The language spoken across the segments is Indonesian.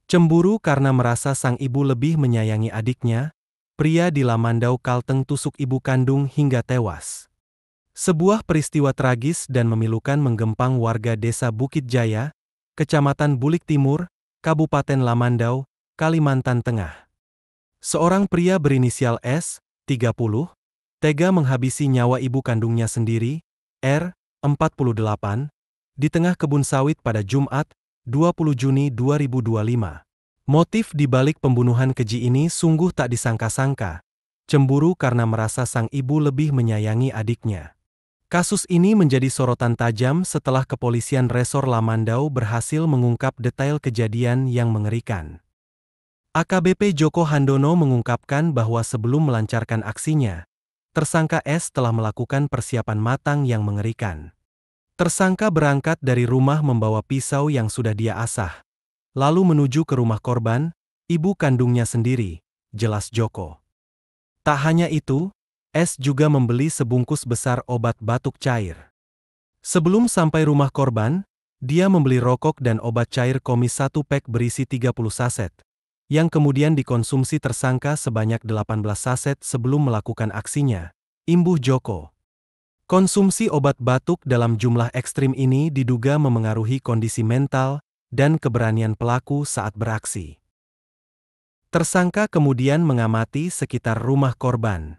Cemburu karena merasa sang ibu lebih menyayangi adiknya, pria di Lamandau, Kalteng tusuk ibu kandung hingga tewas. Sebuah peristiwa tragis dan memilukan menggempang warga desa Bukit Jaya, Kecamatan Bulik Timur, Kabupaten Lamandau, Kalimantan Tengah. Seorang pria berinisial S, 30, tega menghabisi nyawa ibu kandungnya sendiri, R, 48, di tengah kebun sawit pada Jumat, 20 Juni 2025. Motif di balik pembunuhan keji ini sungguh tak disangka-sangka. Cemburu karena merasa sang ibu lebih menyayangi adiknya. Kasus ini menjadi sorotan tajam setelah kepolisian Resor Lamandau berhasil mengungkap detail kejadian yang mengerikan. AKBP Joko Handono mengungkapkan bahwa sebelum melancarkan aksinya, tersangka S telah melakukan persiapan matang yang mengerikan. Tersangka berangkat dari rumah membawa pisau yang sudah dia asah, lalu menuju ke rumah korban, ibu kandungnya sendiri, jelas Joko. Tak hanya itu, S juga membeli sebungkus besar obat batuk cair. Sebelum sampai rumah korban, dia membeli rokok dan obat cair komis 1 pek berisi 30 saset, yang kemudian dikonsumsi tersangka sebanyak 18 saset sebelum melakukan aksinya, imbuh Joko. Konsumsi obat batuk dalam jumlah ekstrim ini diduga memengaruhi kondisi mental dan keberanian pelaku saat beraksi. Tersangka kemudian mengamati sekitar rumah korban.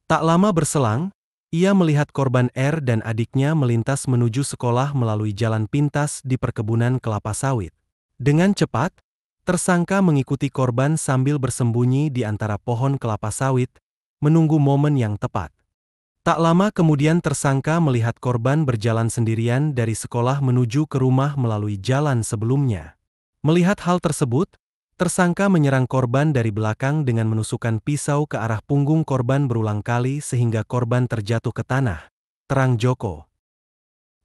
Tak lama berselang, ia melihat korban R dan adiknya melintas menuju sekolah melalui jalan pintas di perkebunan kelapa sawit. Dengan cepat, tersangka mengikuti korban sambil bersembunyi di antara pohon kelapa sawit, menunggu momen yang tepat. Tak lama kemudian tersangka melihat korban berjalan sendirian dari sekolah menuju ke rumah melalui jalan sebelumnya. Melihat hal tersebut, tersangka menyerang korban dari belakang dengan menusukkan pisau ke arah punggung korban berulang kali sehingga korban terjatuh ke tanah, terang Joko.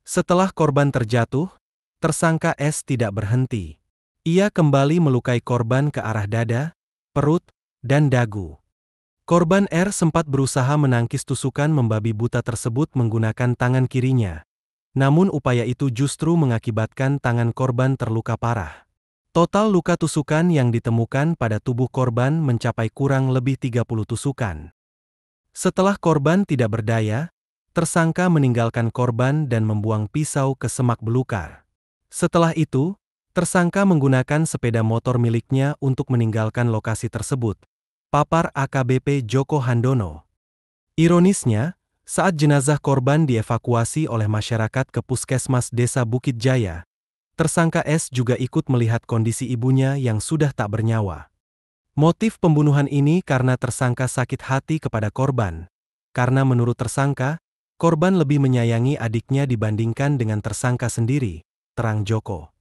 Setelah korban terjatuh, tersangka S tidak berhenti. Ia kembali melukai korban ke arah dada, perut, dan dagu. Korban R sempat berusaha menangkis tusukan membabi buta tersebut menggunakan tangan kirinya. Namun upaya itu justru mengakibatkan tangan korban terluka parah. Total luka tusukan yang ditemukan pada tubuh korban mencapai kurang lebih 30 tusukan. Setelah korban tidak berdaya, tersangka meninggalkan korban dan membuang pisau ke semak belukar. Setelah itu, tersangka menggunakan sepeda motor miliknya untuk meninggalkan lokasi tersebut, papar AKBP Joko Handono. Ironisnya, saat jenazah korban dievakuasi oleh masyarakat ke Puskesmas Desa Bukit Jaya, tersangka S juga ikut melihat kondisi ibunya yang sudah tak bernyawa. Motif pembunuhan ini karena tersangka sakit hati kepada korban, karena menurut tersangka, korban lebih menyayangi adiknya dibandingkan dengan tersangka sendiri, terang Joko.